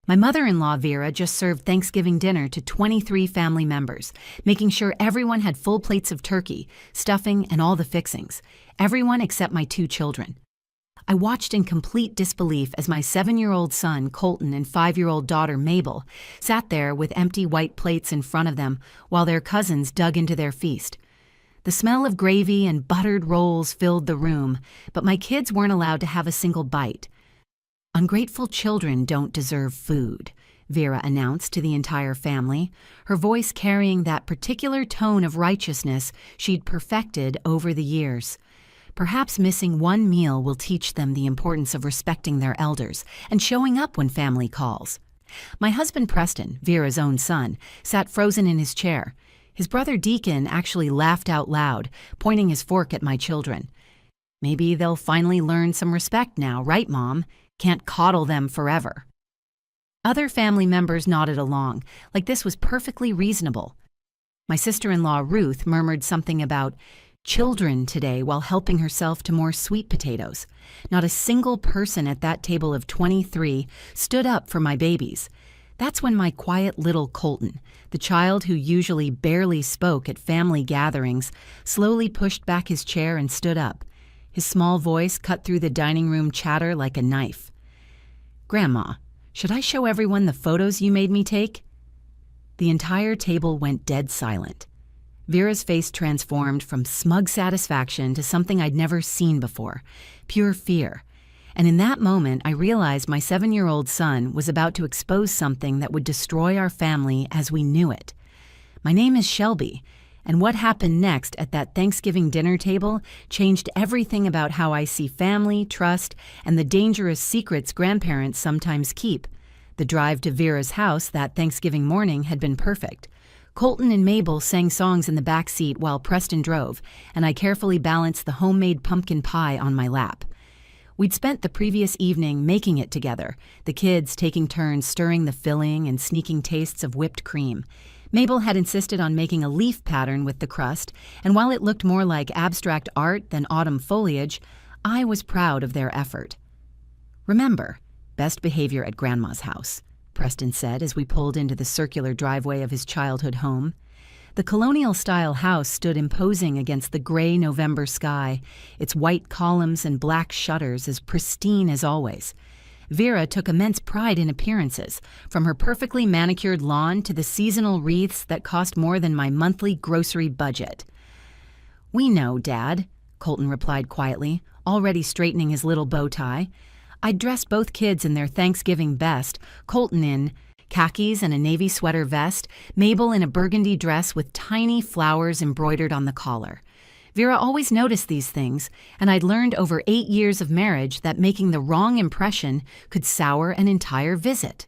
My mother-in-law, Vera, just served Thanksgiving dinner to 23 family members, making sure everyone had full plates of turkey, stuffing, and all the fixings. Everyone except my 2 children. I watched in complete disbelief as my 7-year-old son, Colton, and 5-year-old daughter, Mabel, sat there with empty white plates in front of them while their cousins dug into their feast. The smell of gravy and buttered rolls filled the room, but my kids weren't allowed to have a single bite. "Ungrateful children don't deserve food," Vera announced to the entire family, her voice carrying that particular tone of righteousness she'd perfected over the years. Perhaps missing one meal will teach them the importance of respecting their elders and showing up when family calls. My husband Preston, Vera's own son, sat frozen in his chair. His brother Deacon actually laughed out loud, pointing his fork at my children. "Maybe they'll finally learn some respect now, right, Mom? Can't coddle them forever." Other family members nodded along, like this was perfectly reasonable. My sister-in-law Ruth murmured something about children today while helping herself to more sweet potatoes. Not a single person at that table of 23 stood up for my babies. That's when my quiet little Colton, the child who usually barely spoke at family gatherings, slowly pushed back his chair and stood up. His small voice cut through the dining room chatter like a knife. "Grandma, should I show everyone the photos you made me take?" The entire table went dead silent. Vera's face transformed from smug satisfaction to something I'd never seen before, pure fear. And in that moment, I realized my 7-year-old son was about to expose something that would destroy our family as we knew it. My name is Shelby, and what happened next at that Thanksgiving dinner table changed everything about how I see family, trust, and the dangerous secrets grandparents sometimes keep. The drive to Vera's house that Thanksgiving morning had been perfect. Colton and Mabel sang songs in the back seat while Preston drove, and I carefully balanced the homemade pumpkin pie on my lap. We'd spent the previous evening making it together, the kids taking turns stirring the filling and sneaking tastes of whipped cream. Mabel had insisted on making a leaf pattern with the crust, and while it looked more like abstract art than autumn foliage, I was proud of their effort. "Remember, best behavior at Grandma's house," Preston said as we pulled into the circular driveway of his childhood home. The colonial-style house stood imposing against the gray November sky, its white columns and black shutters as pristine as always. Vera took immense pride in appearances, from her perfectly manicured lawn to the seasonal wreaths that cost more than my monthly grocery budget. "We know, Dad," Colton replied quietly, already straightening his little bow tie. I'd dressed both kids in their Thanksgiving best, Colton in khakis and a navy sweater vest, Mabel in a burgundy dress with tiny flowers embroidered on the collar. Vera always noticed these things, and I'd learned over 8 years of marriage that making the wrong impression could sour an entire visit.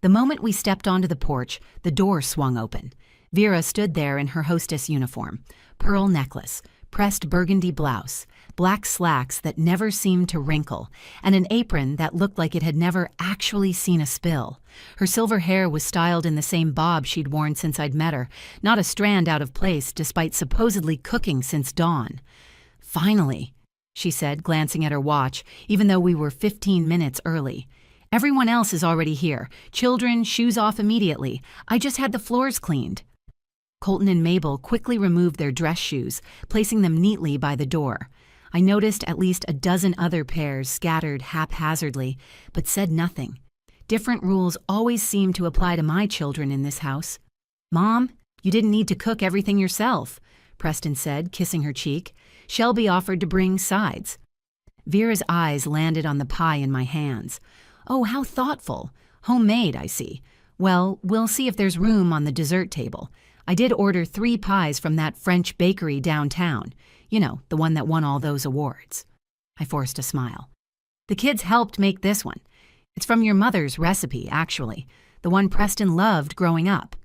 The moment we stepped onto the porch, the door swung open. Vera stood there in her hostess uniform, pearl necklace, pressed burgundy blouse, black slacks that never seemed to wrinkle, and an apron that looked like it had never actually seen a spill. Her silver hair was styled in the same bob she'd worn since I'd met her, not a strand out of place despite supposedly cooking since dawn. "Finally," she said, glancing at her watch, even though we were 15 minutes early. "Everyone else is already here. Children, shoes off immediately. I just had the floors cleaned." Colton and Mabel quickly removed their dress shoes, placing them neatly by the door. I noticed at least a dozen other pairs scattered haphazardly, but said nothing. Different rules always seem to apply to my children in this house. "Mom, you didn't need to cook everything yourself," Preston said, kissing her cheek. Shelby offered to bring sides. Vera's eyes landed on the pie in my hands. "Oh, how thoughtful. Homemade, I see. Well, we'll see if there's room on the dessert table. I did order 3 pies from that French bakery downtown. You know, the one that won all those awards." I forced a smile. "The kids helped make this one. It's from your mother's recipe, actually, the one Preston loved growing up."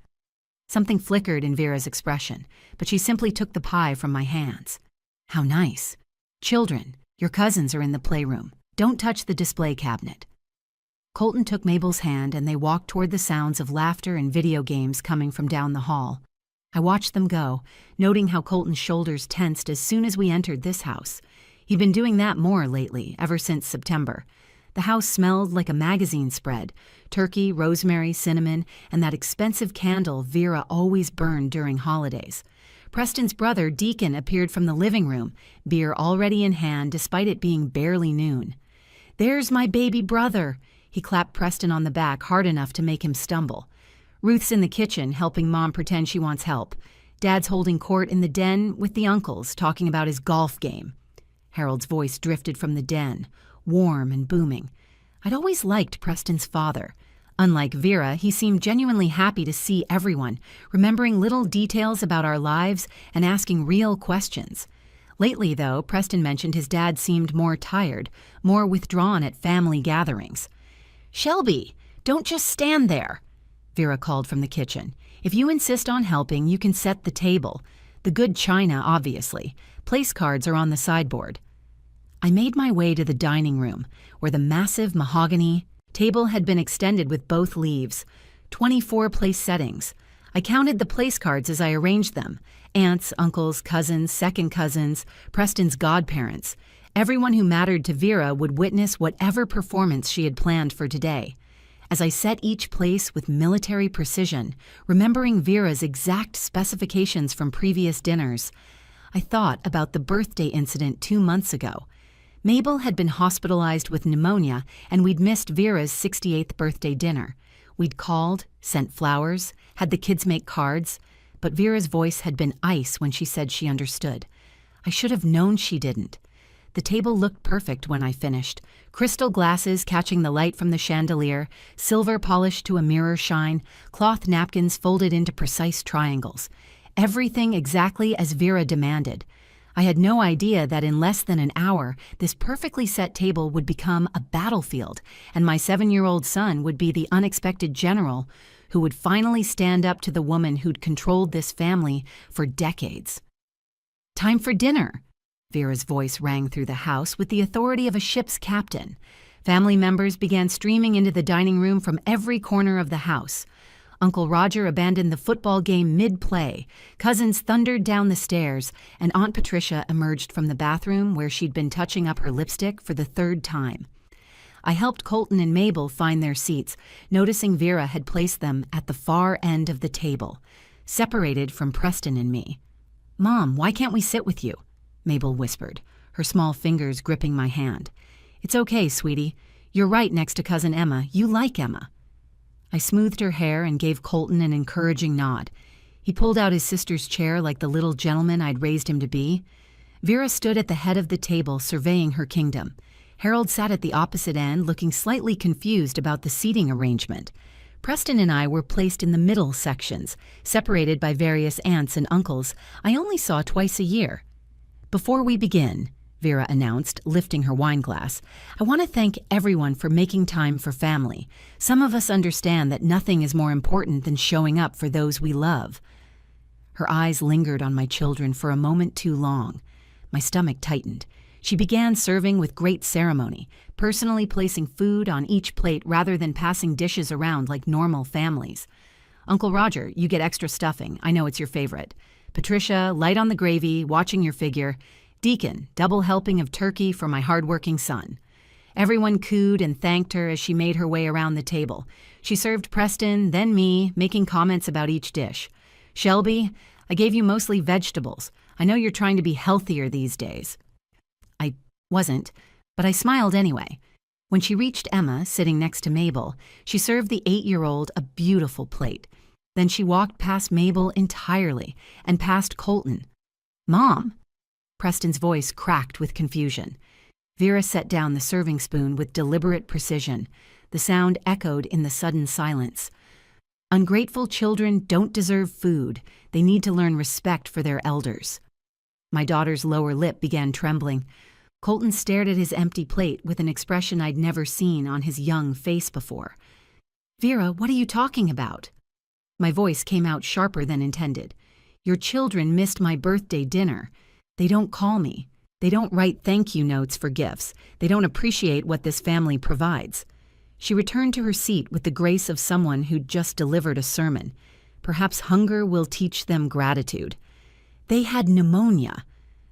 Something flickered in Vera's expression, but she simply took the pie from my hands. "How nice. Children, your cousins are in the playroom. Don't touch the display cabinet." Colton took Mabel's hand and they walked toward the sounds of laughter and video games coming from down the hall. I watched them go, noting how Colton's shoulders tensed as soon as we entered this house. He'd been doing that more lately, ever since September. The house smelled like a magazine spread: turkey, rosemary, cinnamon, and that expensive candle Vera always burned during holidays. Preston's brother, Deacon, appeared from the living room, beer already in hand despite it being barely noon. "There's my baby brother." He clapped Preston on the back hard enough to make him stumble. Ruth's in the kitchen, helping Mom pretend she wants help. Dad's holding court in the den with the uncles, talking about his golf game. Harold's voice drifted from the den, warm and booming. I'd always liked Preston's father. Unlike Vera, he seemed genuinely happy to see everyone, remembering little details about our lives and asking real questions. Lately, though, Preston mentioned his dad seemed more tired, more withdrawn at family gatherings. "Shelby, don't just stand there," Vera called from the kitchen. "If you insist on helping, you can set the table. The good china, obviously. Place cards are on the sideboard." I made my way to the dining room, where the massive mahogany table had been extended with both leaves. 24 place settings. I counted the place cards as I arranged them. Aunts, uncles, cousins, second cousins, Preston's godparents. Everyone who mattered to Vera would witness whatever performance she had planned for today. As I set each place with military precision, remembering Vera's exact specifications from previous dinners, I thought about the birthday incident 2 months ago. Mabel had been hospitalized with pneumonia, and we'd missed Vera's 68th birthday dinner. We'd called, sent flowers, had the kids make cards, but Vera's voice had been ice when she said she understood. I should have known she didn't. The table looked perfect when I finished. Crystal glasses catching the light from the chandelier, silver polished to a mirror shine, cloth napkins folded into precise triangles. Everything exactly as Vera demanded. I had no idea that in less than an hour, this perfectly set table would become a battlefield, and my 7-year-old son would be the unexpected general who would finally stand up to the woman who'd controlled this family for decades. "Time for dinner." Vera's voice rang through the house with the authority of a ship's captain. Family members began streaming into the dining room from every corner of the house. Uncle Roger abandoned the football game mid-play, cousins thundered down the stairs, and Aunt Patricia emerged from the bathroom where she'd been touching up her lipstick for the 3rd time. I helped Colton and Mabel find their seats, noticing Vera had placed them at the far end of the table, separated from Preston and me. "Mom, why can't we sit with you?" Mabel whispered, her small fingers gripping my hand. "It's okay, sweetie. You're right next to Cousin Emma. You like Emma." I smoothed her hair and gave Colton an encouraging nod. He pulled out his sister's chair like the little gentleman I'd raised him to be. Vera stood at the head of the table, surveying her kingdom. Harold sat at the opposite end, looking slightly confused about the seating arrangement. Preston and I were placed in the middle sections, separated by various aunts and uncles I only saw twice a year. "Before we begin," Vera announced, lifting her wine glass, "I want to thank everyone for making time for family. Some of us understand that nothing is more important than showing up for those we love." Her eyes lingered on my children for a moment too long. My stomach tightened. She began serving with great ceremony, personally placing food on each plate rather than passing dishes around like normal families. "Uncle Roger, you get extra stuffing. I know it's your favorite. Patricia, light on the gravy, watching your figure. Deacon, double helping of turkey for my hardworking son." Everyone cooed and thanked her as she made her way around the table. She served Preston, then me, making comments about each dish. "Shelby, I gave you mostly vegetables. I know you're trying to be healthier these days." I wasn't, but I smiled anyway. When she reached Emma, sitting next to Mabel, she served the 8-year-old a beautiful plate. Then she walked past Mabel entirely and past Colton. "Mom!" Preston's voice cracked with confusion. Vera set down the serving spoon with deliberate precision. The sound echoed in the sudden silence. "Ungrateful children don't deserve food. They need to learn respect for their elders." My daughter's lower lip began trembling. Colton stared at his empty plate with an expression I'd never seen on his young face before. "Vera, what are you talking about?" My voice came out sharper than intended. "Your children missed my birthday dinner. They don't call me. They don't write thank you notes for gifts. They don't appreciate what this family provides." She returned to her seat with the grace of someone who'd just delivered a sermon. "Perhaps hunger will teach them gratitude." "They had pneumonia."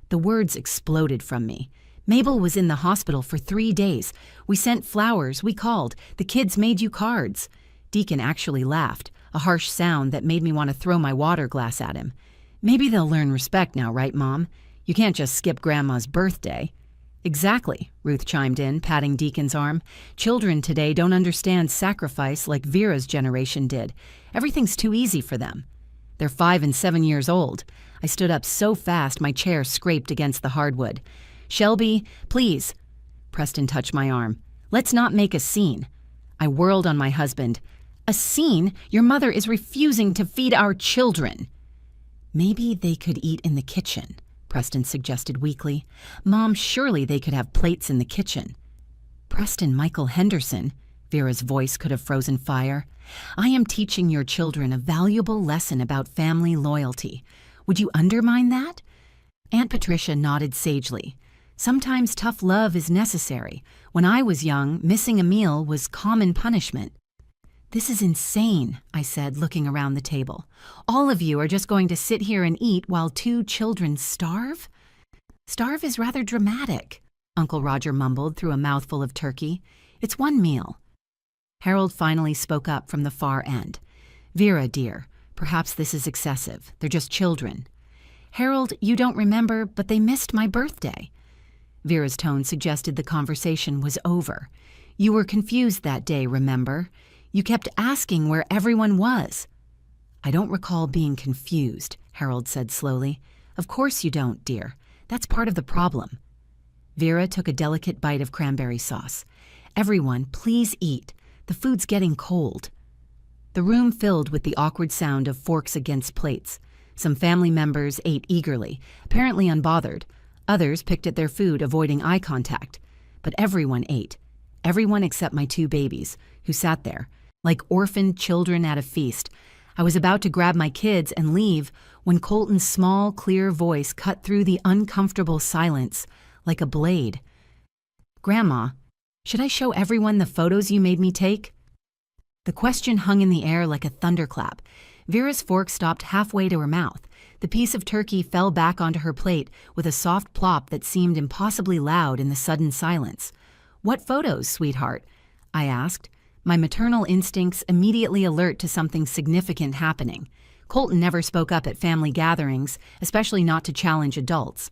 The words exploded from me. Mabel was in the hospital for 3 days. We sent flowers, we called. The kids made you cards. Deacon actually laughed, a harsh sound that made me want to throw my water glass at him. Maybe they'll learn respect now, right, Mom? You can't just skip Grandma's birthday. Exactly, Ruth chimed in, patting Deacon's arm. Children today don't understand sacrifice like Vera's generation did. Everything's too easy for them. They're 5 and 7 years old. I stood up so fast my chair scraped against the hardwood. Shelby, please. Preston touched my arm. Let's not make a scene. I whirled on my husband. A scene? Your mother is refusing to feed our children. Maybe they could eat in the kitchen, Preston suggested weakly. Mom, surely they could have plates in the kitchen. Preston Michael Henderson, Vera's voice could have frozen fire. I am teaching your children a valuable lesson about family loyalty. Would you undermine that? Aunt Patricia nodded sagely. Sometimes tough love is necessary. When I was young, missing a meal was common punishment. This is insane, I said, looking around the table. All of you are just going to sit here and eat while 2 children starve? Starve is rather dramatic, Uncle Roger mumbled through a mouthful of turkey. It's 1 meal. Harold finally spoke up from the far end. Vera, dear, perhaps this is excessive. They're just children. Harold, you don't remember, but they missed my birthday. Vera's tone suggested the conversation was over. You were confused that day, remember? You kept asking where everyone was. I don't recall being confused, Harold said slowly. Of course you don't, dear. That's part of the problem. Vera took a delicate bite of cranberry sauce. Everyone, please eat. The food's getting cold. The room filled with the awkward sound of forks against plates. Some family members ate eagerly, apparently unbothered. Others picked at their food, avoiding eye contact. But everyone ate. Everyone except my 2 babies, who sat there, like orphaned children at a feast. I was about to grab my kids and leave when Colton's small, clear voice cut through the uncomfortable silence like a blade. Grandma, should I show everyone the photos you made me take? The question hung in the air like a thunderclap. Vera's fork stopped halfway to her mouth. The piece of turkey fell back onto her plate with a soft plop that seemed impossibly loud in the sudden silence. What photos, sweetheart? I asked, my maternal instincts immediately alert to something significant happening. Colton never spoke up at family gatherings, especially not to challenge adults.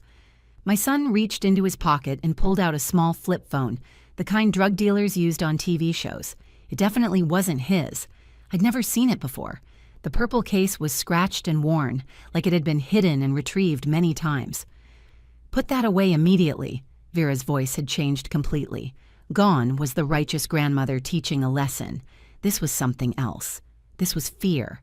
My son reached into his pocket and pulled out a small flip phone, the kind drug dealers used on TV shows. It definitely wasn't his. I'd never seen it before. The purple case was scratched and worn, like it had been hidden and retrieved many times. Put that away immediately. Vera's voice had changed completely. Gone was the righteous grandmother teaching a lesson. This was something else. This was fear.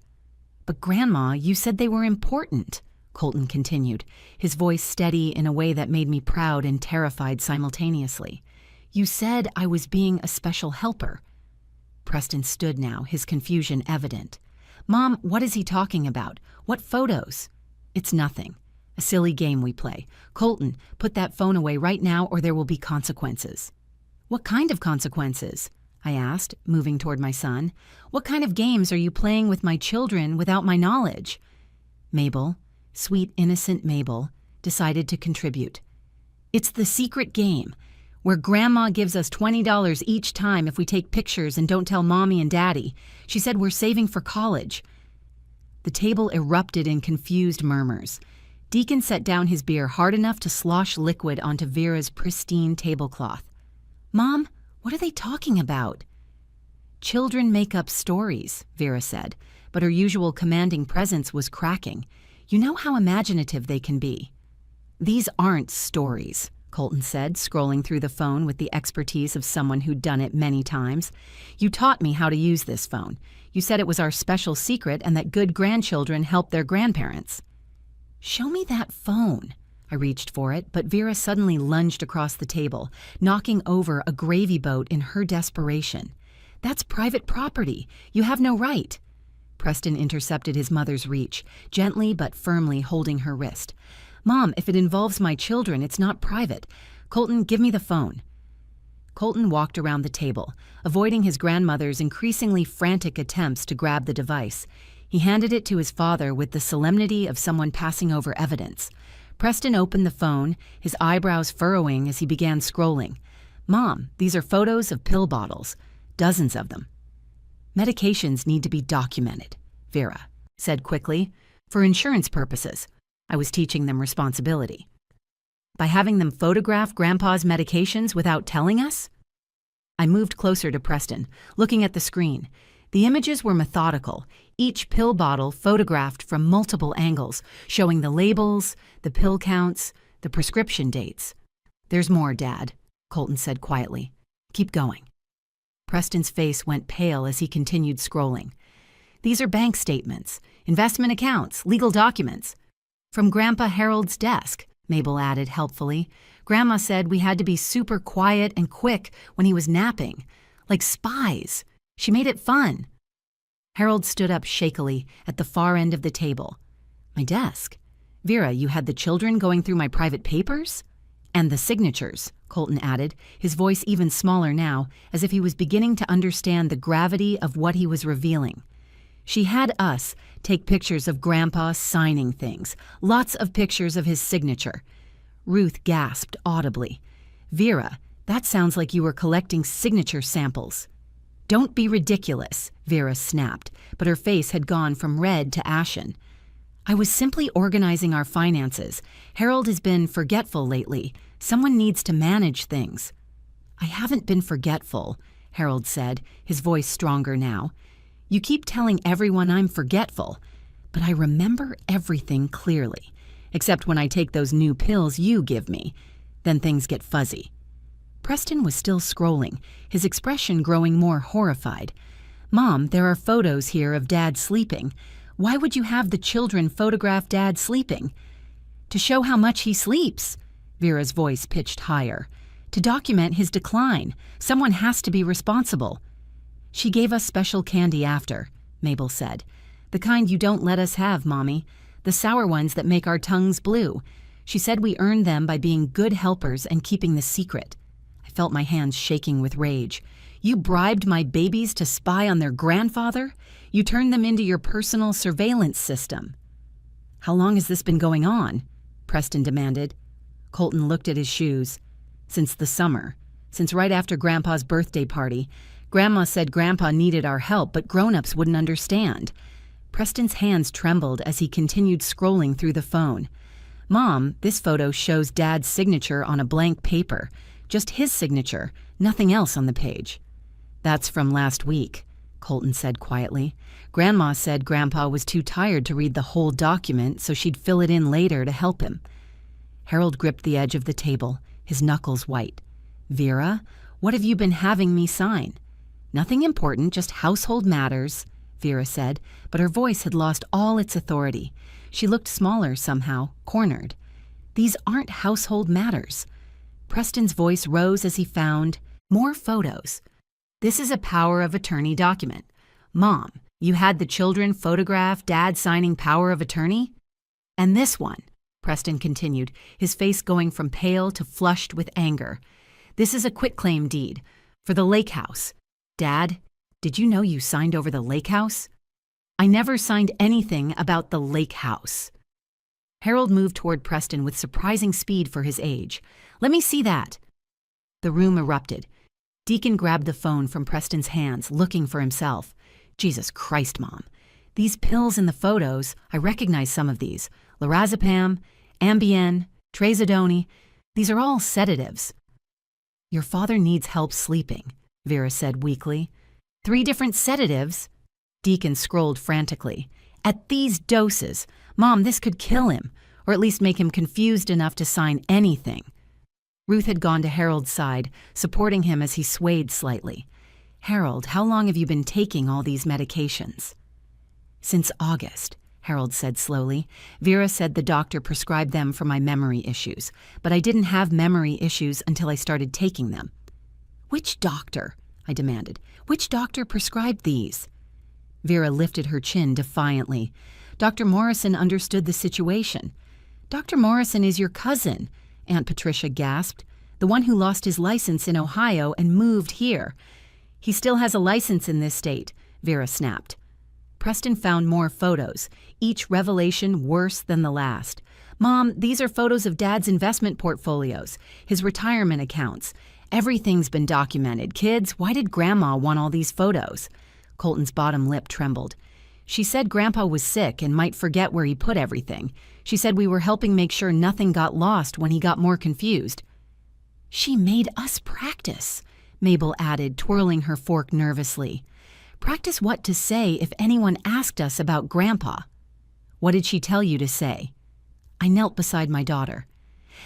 But Grandma, you said they were important, Colton continued, his voice steady in a way that made me proud and terrified simultaneously. You said I was being a special helper. Preston stood now, his confusion evident. Mom, what is he talking about? What photos? It's nothing. A silly game we play. Colton, put that phone away right now or there will be consequences. What kind of consequences? I asked, moving toward my son. What kind of games are you playing with my children without my knowledge? Mabel, sweet, innocent Mabel, decided to contribute. It's the secret game, where Grandma gives us $20 each time if we take pictures and don't tell Mommy and Daddy. She said we're saving for college. The table erupted in confused murmurs. Deacon set down his beer hard enough to slosh liquid onto Vera's pristine tablecloth. Mom, what are they talking about? Children make up stories, Vera said, but her usual commanding presence was cracking. You know how imaginative they can be. These aren't stories, Colton said, scrolling through the phone with the expertise of someone who'd done it many times. You taught me how to use this phone. You said it was our special secret and that good grandchildren help their grandparents. Show me that phone. I reached for it, but Vera suddenly lunged across the table, knocking over a gravy boat in her desperation. That's private property. You have no right. Preston intercepted his mother's reach, gently but firmly holding her wrist. Mom, if it involves my children, it's not private. Colton, give me the phone. Colton walked around the table, avoiding his grandmother's increasingly frantic attempts to grab the device. He handed it to his father with the solemnity of someone passing over evidence. Preston opened the phone, his eyebrows furrowing as he began scrolling. "Mom, these are photos of pill bottles. Dozens of them." "Medications need to be documented," Vera said quickly. "For insurance purposes." I was teaching them responsibility. "By having them photograph Grandpa's medications without telling us?" I moved closer to Preston, looking at the screen. The images were methodical, each pill bottle photographed from multiple angles, showing the labels, the pill counts, the prescription dates. "There's more, Dad," Colton said quietly. "Keep going." Preston's face went pale as he continued scrolling. "These are bank statements, investment accounts, legal documents." "From Grandpa Harold's desk," Mabel added helpfully. "Grandma said we had to be super quiet and quick when he was napping. Like spies. She made it fun." Harold stood up shakily at the far end of the table. "My desk? Vera, you had the children going through my private papers?" "And the signatures," Colton added, his voice even smaller now, as if he was beginning to understand the gravity of what he was revealing. "She had us take pictures of Grandpa signing things, lots of pictures of his signature." Ruth gasped audibly. "Vera, that sounds like you were collecting signature samples." "Don't be ridiculous," Vera snapped, but her face had gone from red to ashen. "I was simply organizing our finances. Harold has been forgetful lately. Someone needs to manage things." "I haven't been forgetful," Harold said, his voice stronger now. "You keep telling everyone I'm forgetful, but I remember everything clearly, except when I take those new pills you give me. Then things get fuzzy." Preston was still scrolling, his expression growing more horrified. "Mom, there are photos here of Dad sleeping. Why would you have the children photograph Dad sleeping?" "To show how much he sleeps," Vera's voice pitched higher. "To document his decline. Someone has to be responsible." "She gave us special candy after," Mabel said. "The kind you don't let us have, Mommy. The sour ones that make our tongues blue. She said we earned them by being good helpers and keeping the secret." I felt my hands shaking with rage. "You bribed my babies to spy on their grandfather? You turned them into your personal surveillance system." "How long has this been going on?" Preston demanded. Colton looked at his shoes. "Since the summer. Since right after Grandpa's birthday party. Grandma said Grandpa needed our help, but grown-ups wouldn't understand." Preston's hands trembled as he continued scrolling through the phone. "Mom, this photo shows Dad's signature on a blank paper. Just his signature, nothing else on the page." "That's from last week," Colton said quietly. "Grandma said Grandpa was too tired to read the whole document, so she'd fill it in later to help him." Harold gripped the edge of the table, his knuckles white. "Vera, what have you been having me sign?" "Nothing important, just household matters," Vera said, but her voice had lost all its authority. She looked smaller somehow, cornered. "These aren't household matters." Preston's voice rose as he found more photos. "This is a power of attorney document. Mom, you had the children photograph Dad signing power of attorney?" "And this one," Preston continued, his face going from pale to flushed with anger. "This is a quitclaim deed for the lake house. Dad, did you know you signed over the lake house?" "I never signed anything about the lake house." Harold moved toward Preston with surprising speed for his age. "Let me see that." The room erupted. Deacon grabbed the phone from Preston's hands, looking for himself. "Jesus Christ, Mom. These pills in the photos, I recognize some of these. Lorazepam, Ambien, Trazodone. These are all sedatives." "Your father needs help sleeping," Vera said weakly. "3 different sedatives?" Deacon scrolled frantically. "At these doses, Mom, this could kill him, or at least make him confused enough to sign anything." Ruth had gone to Harold's side, supporting him as he swayed slightly. "Harold, how long have you been taking all these medications?" "Since August," Harold said slowly. "Vera said the doctor prescribed them for my memory issues, but I didn't have memory issues until I started taking them." "Which doctor?" I demanded. "Which doctor prescribed these?" Vera lifted her chin defiantly. "Dr. Morrison understood the situation." "Dr. Morrison is your cousin," Aunt Patricia gasped. "The one who lost his license in Ohio and moved here." "He still has a license in this state," Vera snapped. Preston found more photos, each revelation worse than the last. "Mom, these are photos of Dad's investment portfolios, his retirement accounts. Everything's been documented. Kids, why did Grandma want all these photos?" Colton's bottom lip trembled. "She said Grandpa was sick and might forget where he put everything. She said we were helping make sure nothing got lost when he got more confused." "She made us practice," Mabel added, twirling her fork nervously. "Practice what to say if anyone asked us about Grandpa." "What did she tell you to say?" I knelt beside my daughter.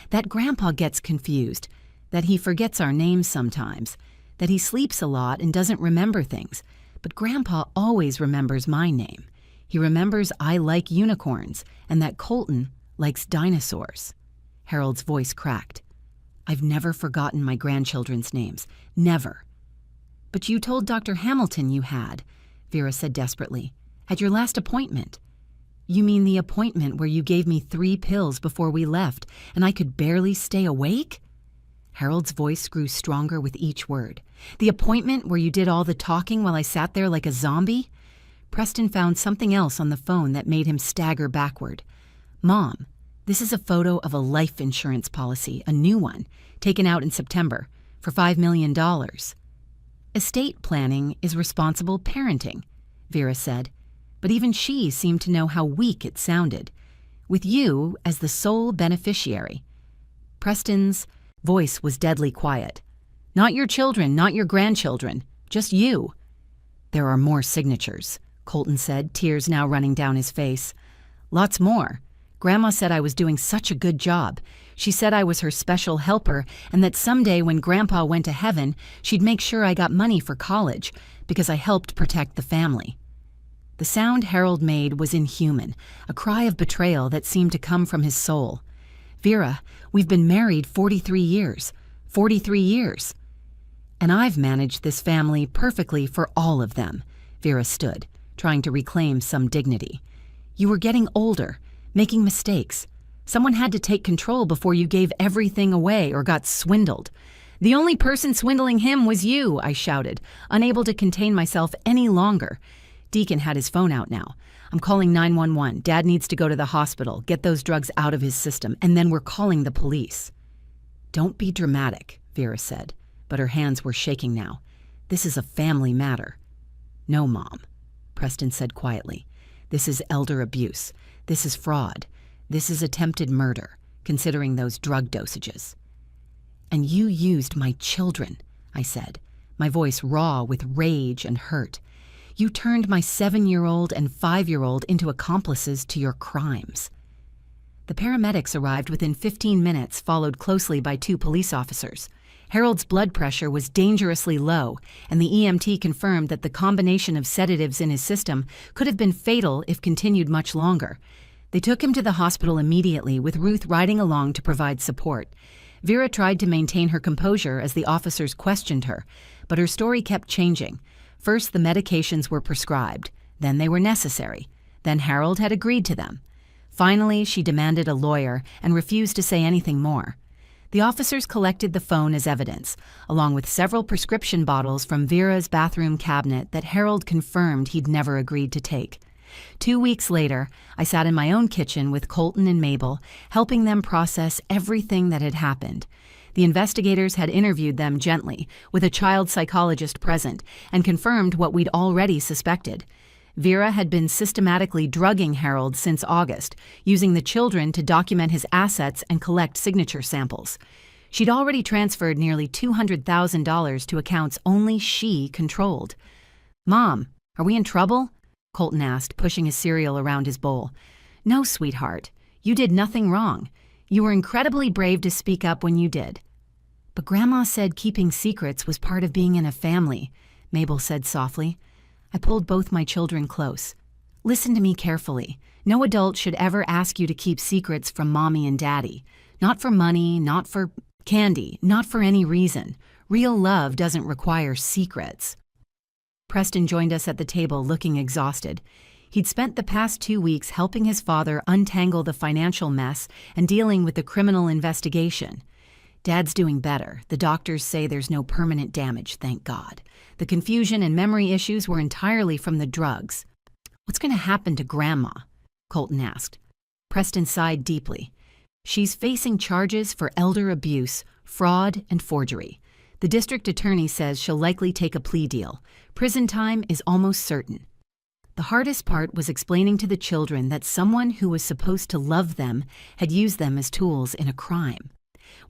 "That Grandpa gets confused, that he forgets our names sometimes, that he sleeps a lot and doesn't remember things, but Grandpa always remembers my name. He remembers I like unicorns and that Colton likes dinosaurs." Harold's voice cracked. "I've never forgotten my grandchildren's names. Never." "But you told Dr. Hamilton you had," Vera said desperately, "at your last appointment." "You mean the appointment where you gave me 3 pills before we left and I could barely stay awake?" Harold's voice grew stronger with each word. "The appointment where you did all the talking while I sat there like a zombie?" Preston found something else on the phone that made him stagger backward. "Mom, this is a photo of a life insurance policy, a new one, taken out in September, for $5 million. Estate planning is responsible parenting," Vera said, but even she seemed to know how weak it sounded. "With you as the sole beneficiary." Preston's voice was deadly quiet. "Not your children, not your grandchildren, just you." "There are more signatures," Colton said, tears now running down his face. "Lots more. Grandma said I was doing such a good job. She said I was her special helper and that someday when Grandpa went to heaven, she'd make sure I got money for college because I helped protect the family." The sound Harold made was inhuman, a cry of betrayal that seemed to come from his soul. "Vera, we've been married 43 years. 43 years. And I've managed this family perfectly for all of them." Vera stood, trying to reclaim some dignity. "You were getting older, making mistakes. Someone had to take control before you gave everything away or got swindled. The only person swindling him was you," I shouted, unable to contain myself any longer. Deacon had his phone out now. "I'm calling 911. Dad needs to go to the hospital, get those drugs out of his system, and then we're calling the police." "Don't be dramatic," Vera said, but her hands were shaking now. "This is a family matter." "No, Mom," Preston said quietly. "This is elder abuse. This is fraud. This is attempted murder, considering those drug dosages." "And you used my children," I said, my voice raw with rage and hurt. "You turned my 7-year-old and 5-year-old into accomplices to your crimes." The paramedics arrived within 15 minutes, followed closely by 2 police officers. Harold's blood pressure was dangerously low, and the EMT confirmed that the combination of sedatives in his system could have been fatal if continued much longer. They took him to the hospital immediately, with Ruth riding along to provide support. Vera tried to maintain her composure as the officers questioned her, but her story kept changing. First, the medications were prescribed. Then they were necessary. Then Harold had agreed to them. Finally, she demanded a lawyer and refused to say anything more. The officers collected the phone as evidence, along with several prescription bottles from Vera's bathroom cabinet that Harold confirmed he'd never agreed to take. 2 weeks later, I sat in my own kitchen with Colton and Mabel, helping them process everything that had happened. The investigators had interviewed them gently, with a child psychologist present, and confirmed what we'd already suspected. Vera had been systematically drugging Harold since August, using the children to document his assets and collect signature samples. She'd already transferred nearly $200,000 to accounts only she controlled. "Mom, are we in trouble?" Colton asked, pushing his cereal around his bowl. "No, sweetheart. You did nothing wrong. You were incredibly brave to speak up when you did." "But Grandma said keeping secrets was part of being in a family," Mabel said softly. I pulled both my children close. "Listen to me carefully. No adult should ever ask you to keep secrets from Mommy and Daddy. Not for money, not for candy, not for any reason. Real love doesn't require secrets." Preston joined us at the table looking exhausted. He'd spent the past 2 weeks helping his father untangle the financial mess and dealing with the criminal investigation. "Dad's doing better. The doctors say there's no permanent damage, thank God. The confusion and memory issues were entirely from the drugs." "What's going to happen to Grandma?" Colton asked. Preston sighed deeply. "She's facing charges for elder abuse, fraud, and forgery. The district attorney says she'll likely take a plea deal. Prison time is almost certain." The hardest part was explaining to the children that someone who was supposed to love them had used them as tools in a crime.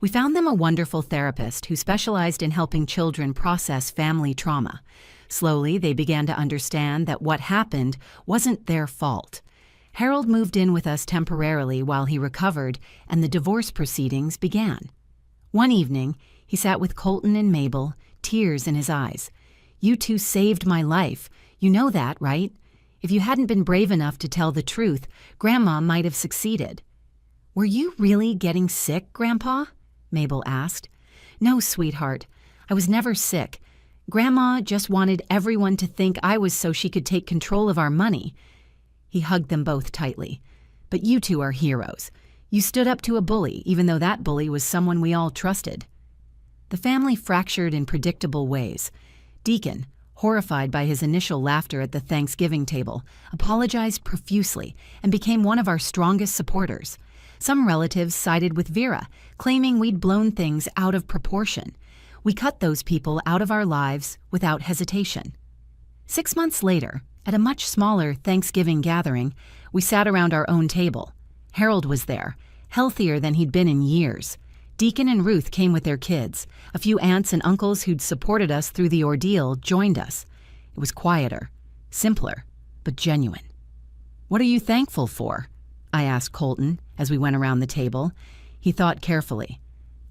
We found them a wonderful therapist who specialized in helping children process family trauma. Slowly, they began to understand that what happened wasn't their fault. Harold moved in with us temporarily while he recovered, and the divorce proceedings began. One evening, he sat with Colton and Mabel, tears in his eyes. "You two saved my life. You know that, right? If you hadn't been brave enough to tell the truth, Grandma might have succeeded." "Were you really getting sick, Grandpa?" Mabel asked. "No, sweetheart. I was never sick. Grandma just wanted everyone to think I was so she could take control of our money." He hugged them both tightly. "But you two are heroes. You stood up to a bully, even though that bully was someone we all trusted." The family fractured in predictable ways. Deacon, horrified by his initial laughter at the Thanksgiving table, apologized profusely and became one of our strongest supporters. Some relatives sided with Vera, claiming we'd blown things out of proportion. We cut those people out of our lives without hesitation. 6 months later, at a much smaller Thanksgiving gathering, we sat around our own table. Harold was there, healthier than he'd been in years. Deacon and Ruth came with their kids. A few aunts and uncles who'd supported us through the ordeal joined us. It was quieter, simpler, but genuine. "What are you thankful for?" I asked Colton as we went around the table. He thought carefully.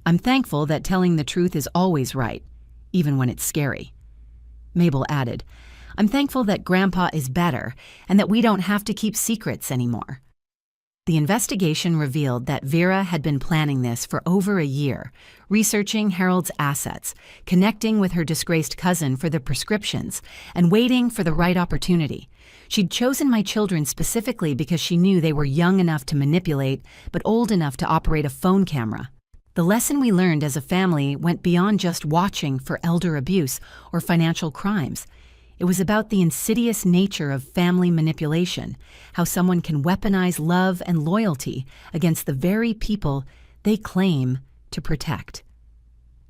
"I'm thankful that telling the truth is always right, even when it's scary." Mabel added, "I'm thankful that Grandpa is better and that we don't have to keep secrets anymore." The investigation revealed that Vera had been planning this for over a year, researching Harold's assets, connecting with her disgraced cousin for the prescriptions, and waiting for the right opportunity. She'd chosen my children specifically because she knew they were young enough to manipulate, but old enough to operate a phone camera. The lesson we learned as a family went beyond just watching for elder abuse or financial crimes. It was about the insidious nature of family manipulation, how someone can weaponize love and loyalty against the very people they claim to protect.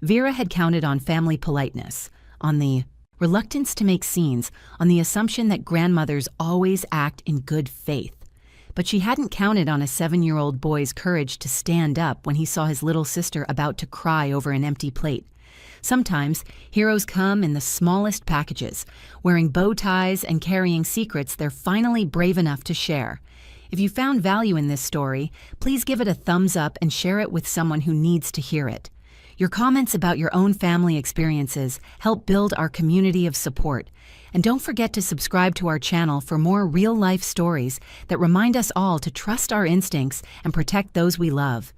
Vera had counted on family politeness, on the reluctance to make scenes, on the assumption that grandmothers always act in good faith. But she hadn't counted on a 7-year-old boy's courage to stand up when he saw his little sister about to cry over an empty plate. Sometimes, heroes come in the smallest packages, wearing bow ties and carrying secrets they're finally brave enough to share. If you found value in this story, please give it a thumbs up and share it with someone who needs to hear it. Your comments about your own family experiences help build our community of support. And don't forget to subscribe to our channel for more real-life stories that remind us all to trust our instincts and protect those we love.